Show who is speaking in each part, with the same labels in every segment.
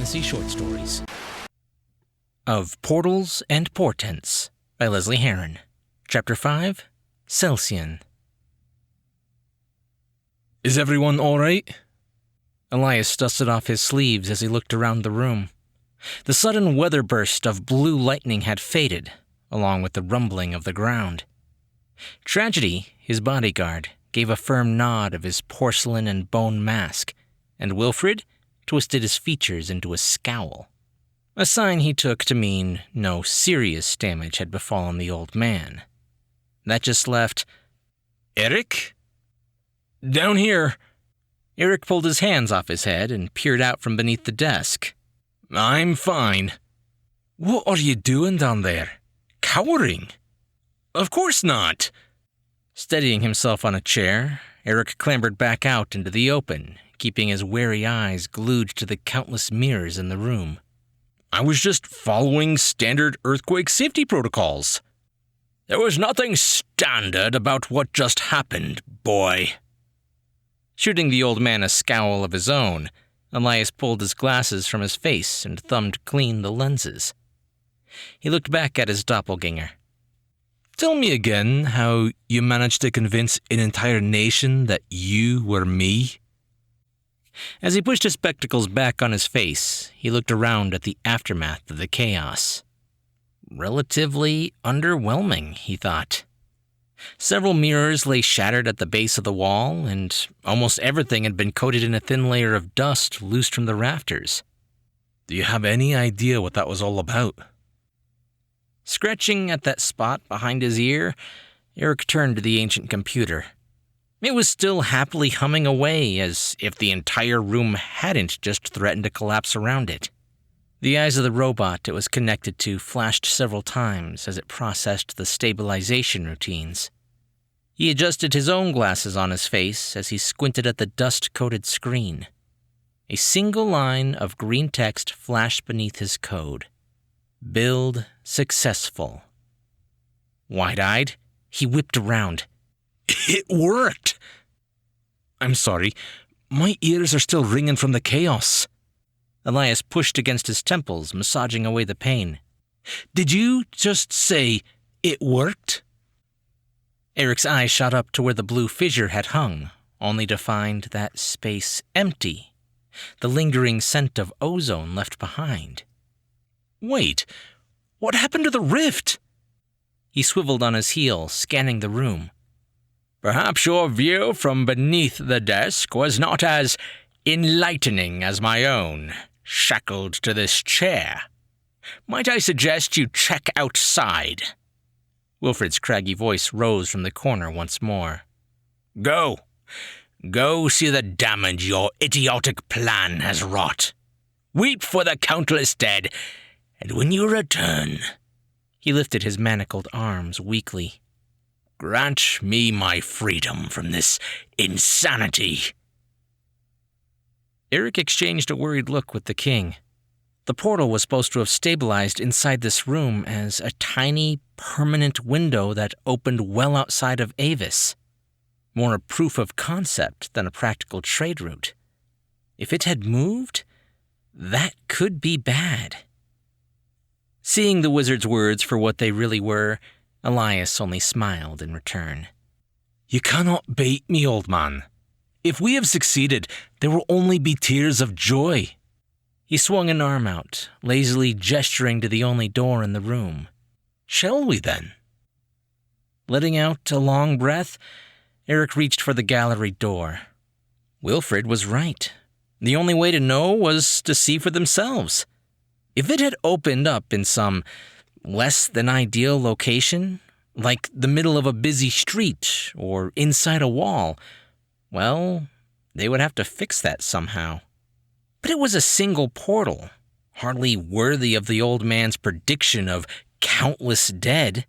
Speaker 1: fantasy short stories. Of Portals and Portents by Lesley Herron. Chapter 5, Celsian. Is everyone all right? Elias dusted off his sleeves as he looked around the room. The sudden weather burst of blue lightning had faded, along with the rumbling of the ground. Tragedy, his bodyguard, gave a firm nod of his porcelain and bone mask, and Wilfred twisted his features into a scowl, a sign he took to mean no serious damage had befallen the old man. That just left Eric? Down here. Eric pulled his hands off his head and peered out from beneath the desk. I'm fine. What are you doing down there? Cowering? Of course not. Steadying himself on a chair, Eric clambered back out into the open, keeping his wary eyes glued to the countless mirrors in the room. I was just following standard earthquake safety protocols. There was nothing standard about what just happened, boy. Shooting the old man a scowl of his own, Elias pulled his glasses from his face and thumbed clean the lenses. He looked back at his doppelganger. Tell me again how you managed to convince an entire nation that you were me? As he pushed his spectacles back on his face, he looked around at the aftermath of the chaos. Relatively underwhelming, he thought. Several mirrors lay shattered at the base of the wall, and almost everything had been coated in a thin layer of dust loosed from the rafters. Do you have any idea what that was all about? Scratching at that spot behind his ear, Eric turned to the ancient computer. It was still happily humming away as if the entire room hadn't just threatened to collapse around it. The eyes of the robot it was connected to flashed several times as it processed the stabilization routines. He adjusted his own glasses on his face as he squinted at the dust-coated screen. A single line of green text flashed beneath his code. Build successful. Wide-eyed, he whipped around. It worked! I'm sorry, my ears are still ringing from the chaos. Elias pushed against his temples, massaging away the pain. Did you just say it worked? Eric's eyes shot up to where the blue fissure had hung, only to find that space empty, the lingering scent of ozone left behind. Wait, what happened to the rift? He swiveled on his heel, scanning the room. Perhaps your view from beneath the desk was not as enlightening as my own, shackled to this chair. Might I suggest you check outside? Wilfred's craggy voice rose from the corner once more. Go see the damage your idiotic plan has wrought. Weep for the countless dead, and when you return... He lifted his manacled arms weakly. Grant me my freedom from this insanity. Eric exchanged a worried look with the king. The portal was supposed to have stabilized inside this room as a tiny, permanent window that opened well outside of Avis. More a proof of concept than a practical trade route. If it had moved, that could be bad. Seeing the wizard's words for what they really were, Elias only smiled in return. You cannot bait me, old man. If we have succeeded, there will only be tears of joy. He swung an arm out, lazily gesturing to the only door in the room. Shall we then? Letting out a long breath, Eric reached for the gallery door. Wilfred was right. The only way to know was to see for themselves. If it had opened up in some less-than-ideal location, like the middle of a busy street or inside a wall, well, they would have to fix that somehow. But it was a single portal, hardly worthy of the old man's prediction of countless dead.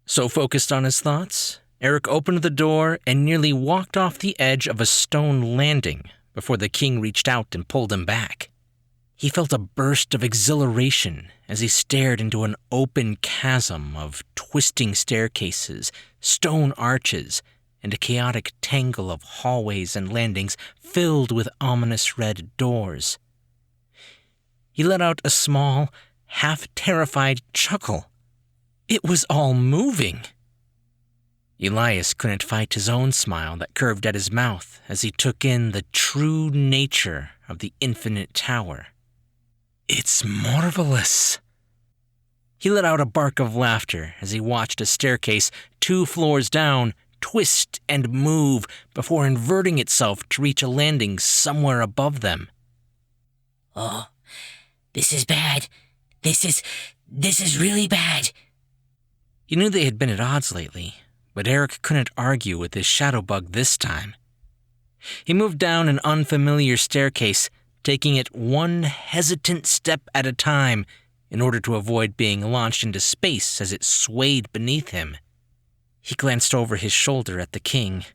Speaker 1: So focused on his thoughts, Eric opened the door and nearly walked off the edge of a stone landing before the king reached out and pulled him back. He felt a burst of exhilaration as he stared into an open chasm of twisting staircases, stone arches, and a chaotic tangle of hallways and landings filled with ominous red doors. he let out a small, half-terrified chuckle. It was all moving. Elias couldn't fight his own smile that curved at his mouth as he took in the true nature of the infinite tower. It's marvelous. He let out a bark of laughter as he watched a staircase 2 floors down twist and move before inverting itself to reach a landing somewhere above them.
Speaker 2: Oh, this is bad. This is really bad.
Speaker 1: He knew they had been at odds lately, but Eric couldn't argue with his shadow bug this time. He moved down an unfamiliar staircase, taking it one hesitant step at a time in order to avoid being launched into space as it swayed beneath him. He glanced over his shoulder at the king.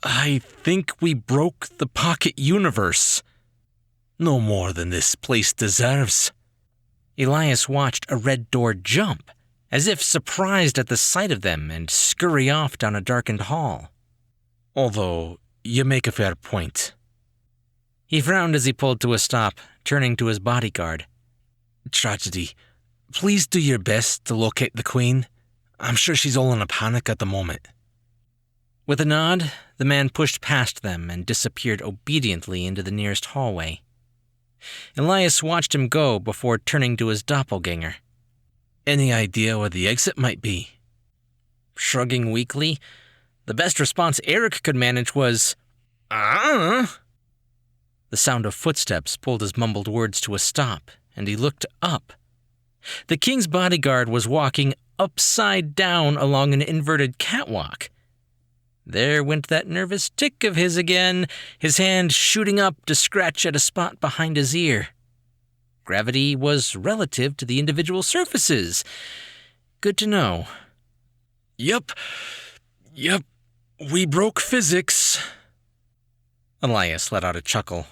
Speaker 1: I think we broke the pocket universe. No more than this place deserves. Elias watched a red door jump, as if surprised at the sight of them, and scurry off down a darkened hall. Although, you make a fair point. He frowned as he pulled to a stop, turning to his bodyguard. Tragedy, please do your best to locate the Queen. I'm sure she's all in a panic at the moment. With a nod, the man pushed past them and disappeared obediently into the nearest hallway. Elias watched him go before turning to his doppelganger. Any idea where the exit might be? Shrugging weakly, the best response Eric could manage was, The sound of footsteps pulled his mumbled words to a stop, and he looked up. The king's bodyguard was walking upside down along an inverted catwalk. There went that nervous tick of his again, his hand shooting up to scratch at a spot behind his ear. Gravity was relative to the individual surfaces. Good to know. Yep, we broke physics. Elias let out a chuckle.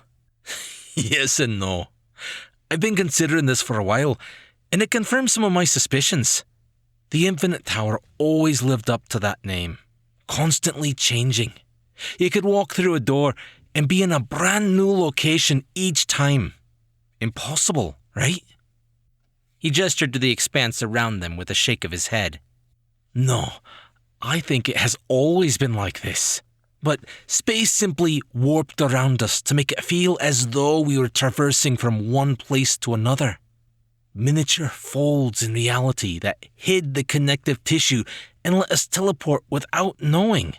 Speaker 1: Yes and no. I've been considering this for a while, and it confirms some of my suspicions. The Infinite Tower always lived up to that name, constantly changing. You could walk through a door and be in a brand new location each time. Impossible, right? He gestured to the expanse around them with a shake of his head. No, I think it has always been like this. But space simply warped around us to make it feel as though we were traversing from one place to another. Miniature folds in reality that hid the connective tissue and let us teleport without knowing.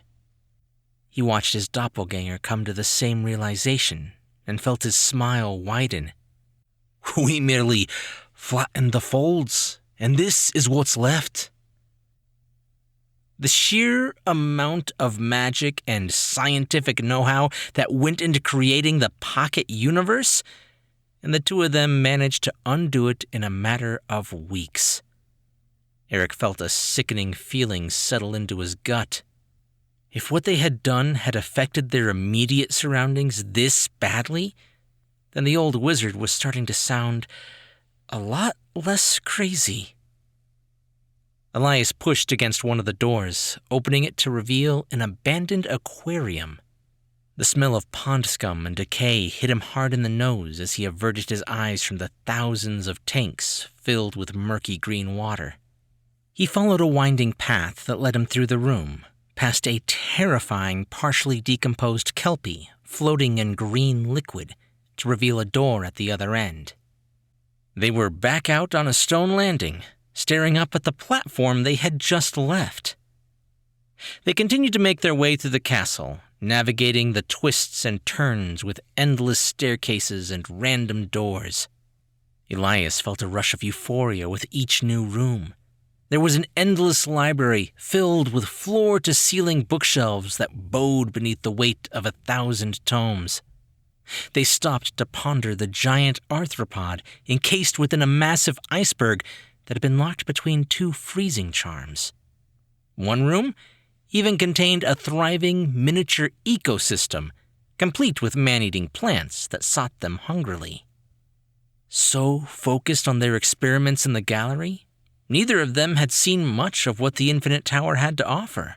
Speaker 1: He watched his doppelganger come to the same realization and felt his smile widen. We merely flattened the folds, and this is what's left. The sheer amount of magic and scientific know-how that went into creating the pocket universe, and the two of them managed to undo it in a matter of weeks. Eric felt a sickening feeling settle into his gut. If what they had done had affected their immediate surroundings this badly, then the old wizard was starting to sound a lot less crazy. Elias pushed against one of the doors, opening it to reveal an abandoned aquarium. The smell of pond scum and decay hit him hard in the nose as he averted his eyes from the thousands of tanks filled with murky green water. He followed a winding path that led him through the room, past a terrifying, partially decomposed kelpie floating in green liquid, to reveal a door at the other end. They were back out on a stone landing, staring up at the platform they had just left. They continued to make their way through the castle, navigating the twists and turns with endless staircases and random doors. Elias felt a rush of euphoria with each new room. There was an endless library filled with floor-to-ceiling bookshelves that bowed beneath the weight of 1,000 tomes. They stopped to ponder the giant arthropod encased within a massive iceberg that had been locked between 2 freezing charms. One room even contained a thriving miniature ecosystem, complete with man-eating plants that sought them hungrily. So focused on their experiments in the gallery, neither of them had seen much of what the Infinite Tower had to offer.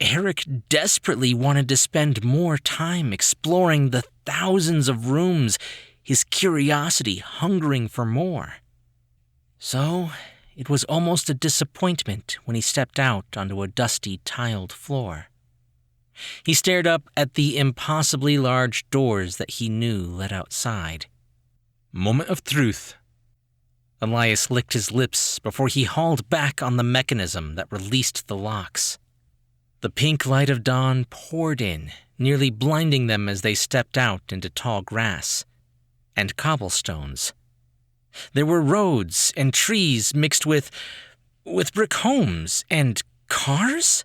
Speaker 1: Eric desperately wanted to spend more time exploring the thousands of rooms his curiosity hungering for more. So, it was almost a disappointment when he stepped out onto a dusty, tiled floor. He stared up at the impossibly large doors that he knew led outside. Moment of truth. Elias licked his lips before he hauled back on the mechanism that released the locks. The pink light of dawn poured in, nearly blinding them as they stepped out into tall grass and cobblestones. There were roads and trees mixed with brick homes and cars?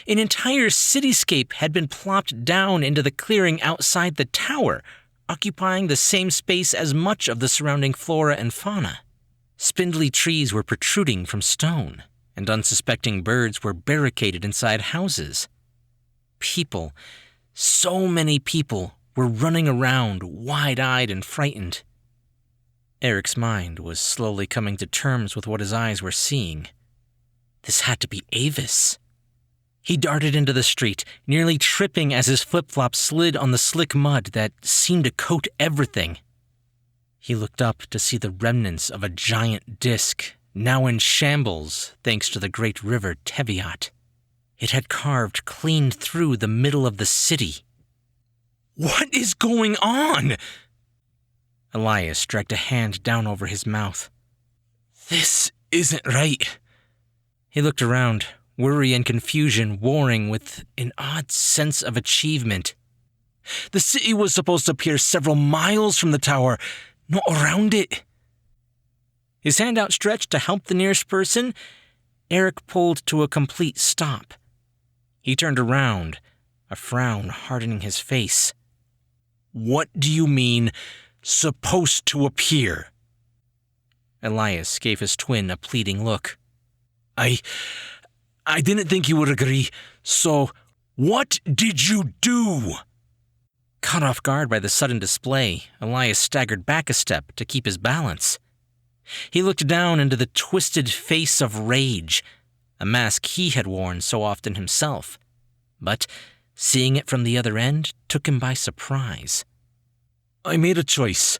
Speaker 1: An entire cityscape had been plopped down into the clearing outside the tower, occupying the same space as much of the surrounding flora and fauna. Spindly trees were protruding from stone, and unsuspecting birds were barricaded inside houses. People, so many people, were running around, wide-eyed and frightened. Eric's mind was slowly coming to terms with what his eyes were seeing. This had to be Avis. He darted into the street, nearly tripping as his flip-flops slid on the slick mud that seemed to coat everything. He looked up to see the remnants of a giant disc, now in shambles thanks to the great river Teviot. It had carved clean through the middle of the city. What is going on? Elias dragged a hand down over his mouth. This isn't right. He looked around, worry and confusion warring with an odd sense of achievement. The city was supposed to appear several miles from the tower, not around it. His hand outstretched to help the nearest person, Eric pulled to a complete stop. He turned around, a frown hardening his face. What do you mean, supposed to appear? Elias gave his twin a pleading look. I didn't think you would agree, so what did you do? Caught off guard by the sudden display, Elias staggered back a step to keep his balance. He looked down into the twisted face of rage, a mask he had worn so often himself, but seeing it from the other end took him by surprise. I made a choice,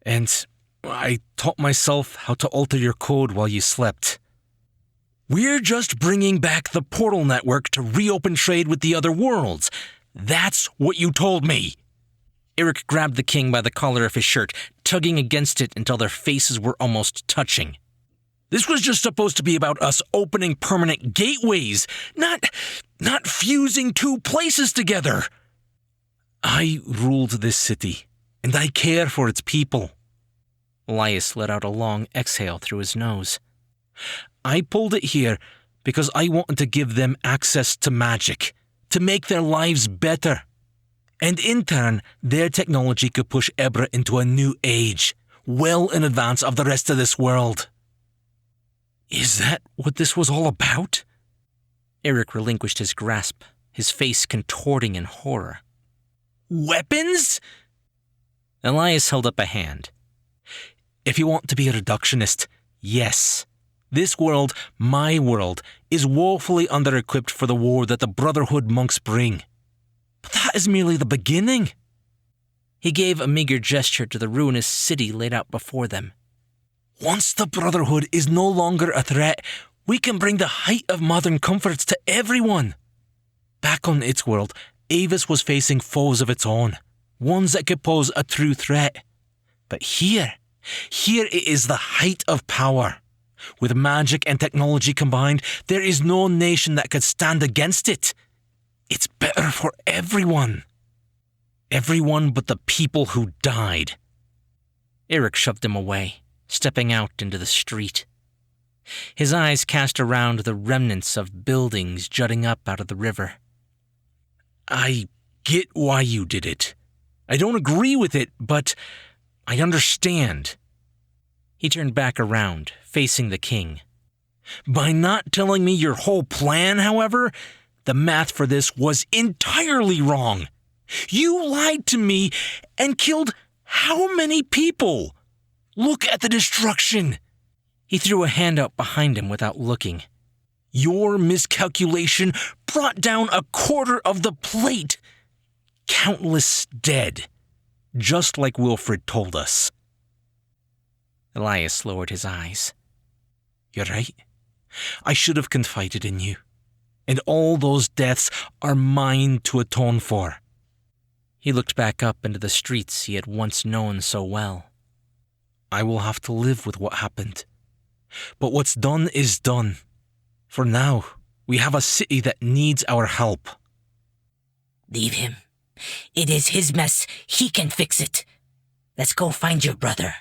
Speaker 1: and I taught myself how to alter your code while you slept. We're just bringing back the portal network to reopen trade with the other worlds. That's what you told me. Eric grabbed the king by the collar of his shirt, tugging against it until their faces were almost touching. This was just supposed to be about us opening permanent gateways, not fusing two places together. I ruled this city, and I care for its people. Elias let out a long exhale through his nose. I pulled it here because I wanted to give them access to magic, to make their lives better. And in turn, their technology could push Ebra into a new age, well in advance of the rest of this world. Is that what this was all about? Eric relinquished his grasp, his face contorting in horror. Weapons? Elias held up a hand. If you want to be a reductionist, yes. This world, my world, is woefully under-equipped for the war that the Brotherhood monks bring. But that is merely the beginning. He gave a meager gesture to the ruinous city laid out before them. Once the Brotherhood is no longer a threat, we can bring the height of modern comforts to everyone. Back on its world, Avis was facing foes of its own, ones that could pose a true threat. But here it is the height of power. With magic and technology combined, there is no nation that could stand against it. It's better for everyone. Everyone but the people who died. Eric shoved him away, stepping out into the street. His eyes cast around the remnants of buildings jutting up out of the river. I get why you did it. I don't agree with it, but I understand. He turned back around, facing the king. By not telling me your whole plan, however, the math for this was entirely wrong. You lied to me and killed how many people? Look at the destruction. He threw a hand out behind him without looking. Your miscalculation brought down a quarter of the plate. Countless dead.
Speaker 3: just like Wilfred told us.
Speaker 1: Elias lowered his eyes.
Speaker 3: You're right. I should have confided in you. And all those deaths are mine to atone for.
Speaker 1: He looked back up into the streets he had once known so well.
Speaker 3: I will have to live with what happened. But what's done is done. For now, we have a city that needs our help.
Speaker 2: Leave him. It is his mess. He can fix it. Let's go find your brother.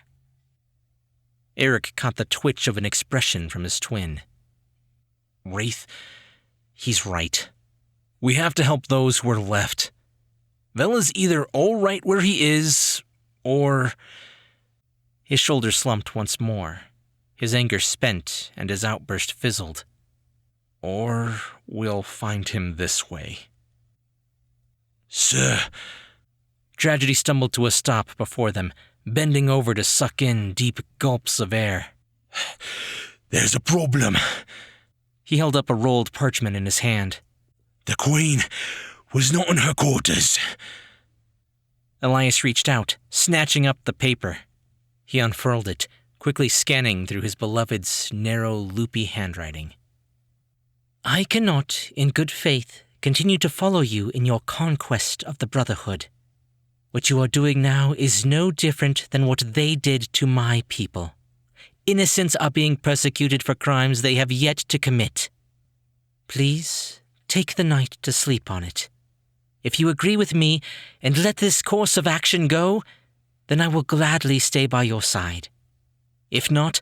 Speaker 1: Eric caught the twitch of an expression from his twin.
Speaker 3: Wraith, he's right. We have to help those who are left. Vela's either all right where he is, or...
Speaker 1: His shoulders slumped once more. His anger spent and his outburst fizzled.
Speaker 3: Or we'll find him this way. Sir.
Speaker 1: Tragedy stumbled to a stop before them, bending over to suck in deep gulps of air.
Speaker 3: There's a problem.
Speaker 1: He held up a rolled parchment in his hand.
Speaker 3: The Queen was not in her quarters.
Speaker 1: Elias reached out, snatching up the paper. He unfurled it, quickly scanning through his beloved's narrow, loopy handwriting. I cannot, in good faith, continue to follow you in your conquest of the Brotherhood. What you are doing now is no different than what they did to my people. Innocents are being persecuted for crimes they have yet to commit. Please, take the night to sleep on it. If you agree with me and let this course of action go, then I will gladly stay by your side. If not,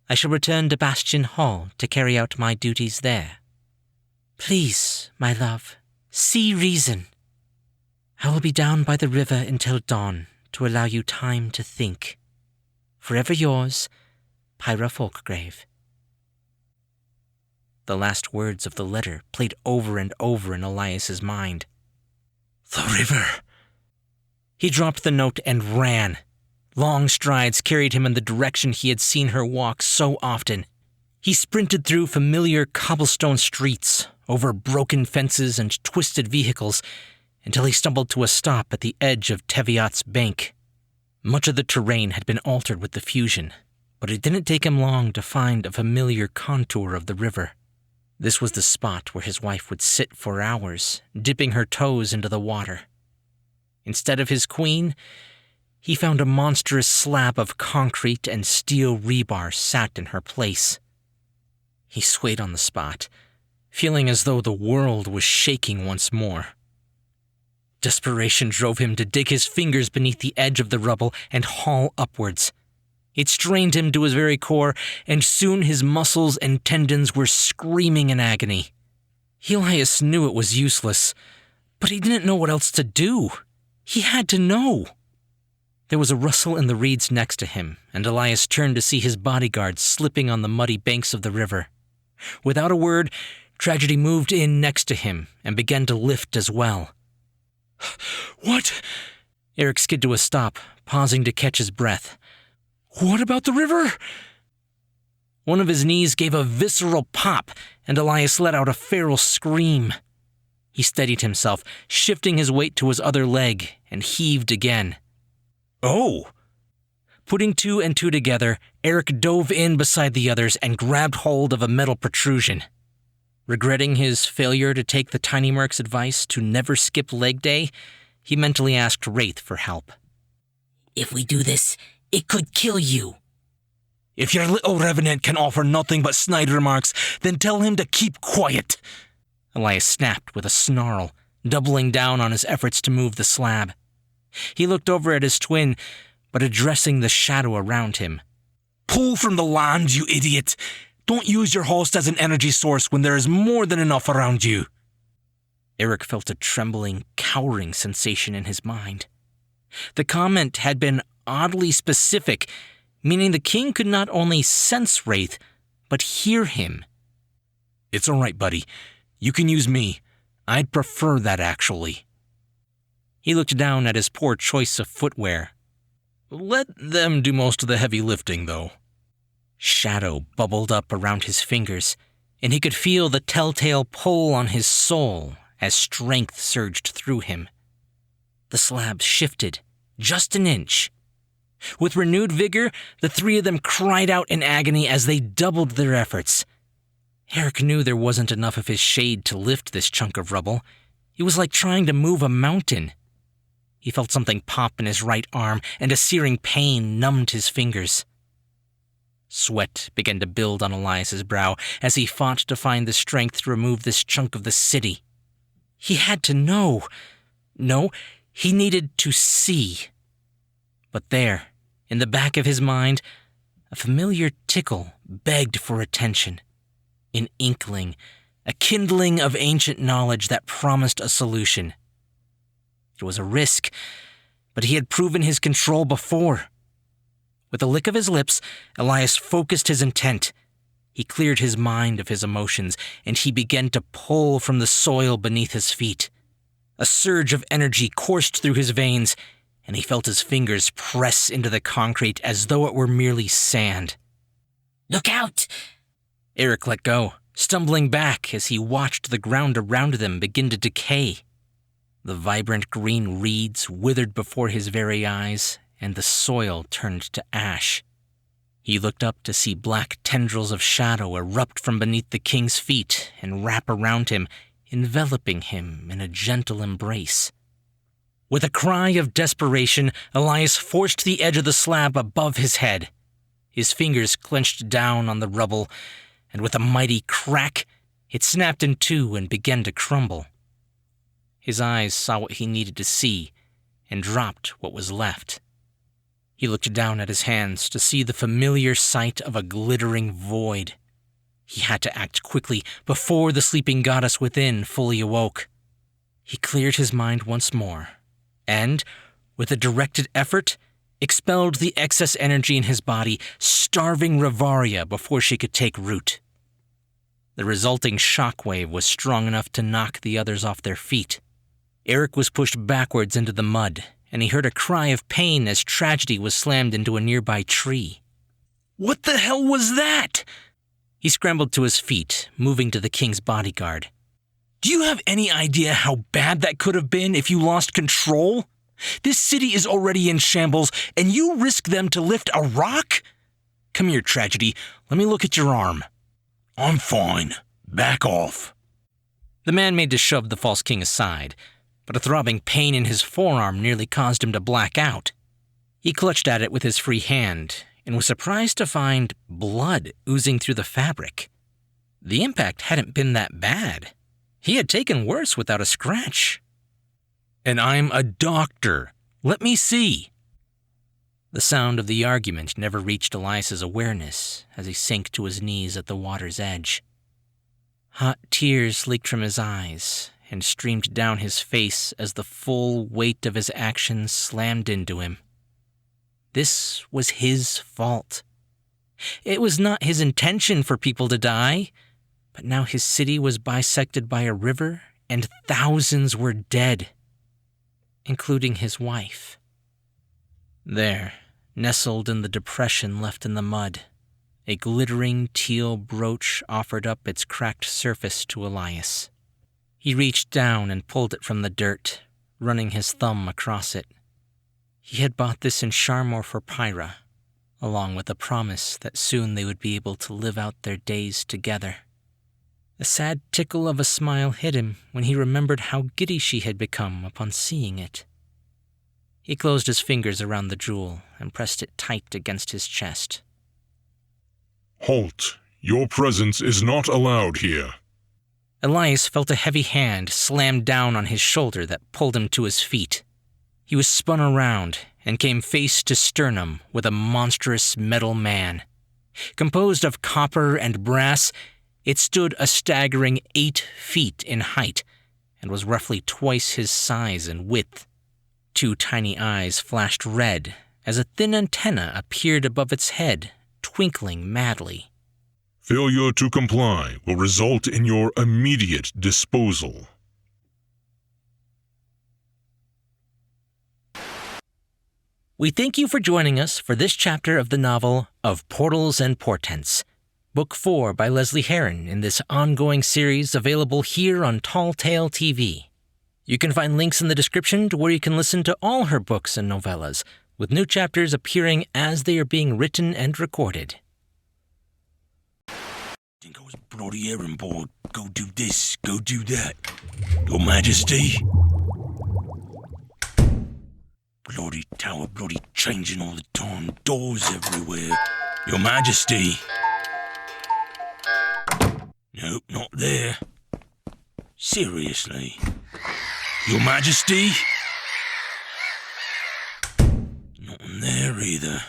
Speaker 1: I shall return to Bastion Hall to carry out my duties there. Please, my love, see reason. I will be down by the river until dawn to allow you time to think. Forever yours, Pyra Folkgrave. The last words of the letter played over and over in Elias's mind.
Speaker 3: The river.
Speaker 1: He dropped the note and ran. Long strides carried him in the direction he had seen her walk so often. He sprinted through familiar cobblestone streets, over broken fences and twisted vehicles, until he stumbled to a stop at the edge of Teviot's bank. Much of the terrain had been altered with the fusion, but it didn't take him long to find a familiar contour of the river. This was the spot where his wife would sit for hours, dipping her toes into the water. Instead of his queen, he found a monstrous slab of concrete and steel rebar sat in her place. He swayed on the spot, feeling as though the world was shaking once more. Desperation drove him to dig his fingers beneath the edge of the rubble and haul upwards. It strained him to his very core, and soon his muscles and tendons were screaming in agony. Elias knew it was useless, but he didn't know what else to do. He had to know. There was a rustle in the reeds next to him, and Elias turned to see his bodyguards slipping on the muddy banks of the river. Without a word, Tragedy moved in next to him and began to lift as well.
Speaker 3: What?
Speaker 1: Eric skid to a stop, pausing to catch his breath.
Speaker 3: What about the river?
Speaker 1: One of his knees gave a visceral pop, and Elias let out a feral scream. He steadied himself, shifting his weight to his other leg, and heaved again.
Speaker 3: Oh!
Speaker 1: Putting two and two together, Eric dove in beside the others and grabbed hold of a metal protrusion. Regretting his failure to take the Tiny Merc's advice to never skip leg day, he mentally asked Wraith for help.
Speaker 2: If we do this, it could kill you.
Speaker 3: If your little revenant can offer nothing but snide remarks, then tell him to keep quiet.
Speaker 1: Elias snapped with a snarl, doubling down on his efforts to move the slab. He looked over at his twin, but addressing the shadow around him.
Speaker 3: Pull from the land, you idiot! Don't use your host as an energy source when there is more than enough around you.
Speaker 1: Eric felt a trembling, cowering sensation in his mind. The comment had been oddly specific, meaning the king could not only sense Wraith, but hear him.
Speaker 3: It's all right, buddy. You can use me. I'd prefer that, actually.
Speaker 1: He looked down at his poor choice of footwear.
Speaker 3: Let them do most of the heavy lifting, though.
Speaker 1: Shadow bubbled up around his fingers, and he could feel the telltale pull on his soul as strength surged through him. The slab shifted, just an inch. With renewed vigor, the three of them cried out in agony as they doubled their efforts. Eric knew there wasn't enough of his shade to lift this chunk of rubble. It was like trying to move a mountain. He felt something pop in his right arm, and a searing pain numbed his fingers. Sweat began to build on Elias's brow as he fought to find the strength to remove this chunk of the city. He had to know. No, he needed to see. But there, in the back of his mind, a familiar tickle begged for attention. An inkling, a kindling of ancient knowledge that promised a solution. It was a risk, but he had proven his control before. With a lick of his lips, Elias focused his intent. He cleared his mind of his emotions, and he began to pull from the soil beneath his feet. A surge of energy coursed through his veins, and he felt his fingers press into the concrete as though it were merely sand.
Speaker 2: Look out!
Speaker 1: Eric let go, stumbling back as he watched the ground around them begin to decay. The vibrant green reeds withered before his very eyes, and the soil turned to ash. He looked up to see black tendrils of shadow erupt from beneath the king's feet and wrap around him, enveloping him in a gentle embrace. With a cry of desperation, Elias forced the edge of the slab above his head. His fingers clenched down on the rubble, and with a mighty crack, it snapped in two and began to crumble. His eyes saw what he needed to see and dropped what was left. He looked down at his hands to see the familiar sight of a glittering void. He had to act quickly before the sleeping goddess within fully awoke. He cleared his mind once more, and, with a directed effort, expelled the excess energy in his body, starving Rivaria before she could take root. The resulting shockwave was strong enough to knock the others off their feet. Eric was pushed backwards into the mud, and he heard a cry of pain as Tragedy was slammed into a nearby tree. What the hell was that? He scrambled to his feet, moving to the king's bodyguard. Do you have any idea how bad that could have been if you lost control? This city is already in shambles, and you risk them to lift a rock? Come here, Tragedy. Let me look at your arm. I'm fine. Back off. The man made to shove the false king aside, but a throbbing pain in his forearm nearly caused him to black out. He clutched at it with his free hand and was surprised to find blood oozing through the fabric. The impact hadn't been that bad. He had taken worse without a scratch. And I'm a doctor. Let me see. The sound of the argument never reached Elias's awareness as he sank to his knees at the water's edge. Hot tears leaked from his eyes and streamed down his face as the full weight of his actions slammed into him. This was his fault. It was not his intention for people to die, but now his city was bisected by a river and thousands were dead, including his wife. There, nestled in the depression left in the mud, a glittering teal brooch offered up its cracked surface to Elias. He reached down and pulled it from the dirt, running his thumb across it. He had bought this in Sharmor for Pyra, along with a promise that soon they would be able to live out their days together. A sad tickle of a smile hit him when he remembered how giddy she had become upon seeing it. He closed his fingers around the jewel and pressed it tight against his chest.
Speaker 4: Halt! Your presence is not allowed here.
Speaker 1: Elias felt a heavy hand slam down on his shoulder that pulled him to his feet. He was spun around and came face to sternum with a monstrous metal man. Composed of copper and brass, it stood a staggering 8 feet in height and was roughly twice his size and width. 2 tiny eyes flashed red as a thin antenna appeared above its head, twinkling madly.
Speaker 4: Failure to comply will result in your immediate disposal.
Speaker 1: We thank you for joining us for this chapter of the novel of Portals and Portents, Book 4 by Lesley Herron in this ongoing series available here on Tall Tale TV. You can find links in the description to where you can listen to all her books and novellas, with new chapters appearing as they are being written and recorded.
Speaker 5: Think I was bloody errand boy. Go do this, go do that. Your Majesty? Bloody tower, bloody changing all the time. Doors everywhere. Your Majesty? Nope, not there. Seriously? Your Majesty? Not in there either.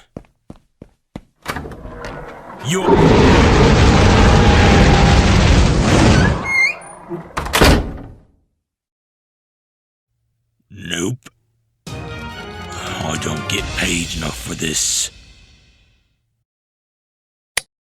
Speaker 5: Nope. I don't get paid enough for this.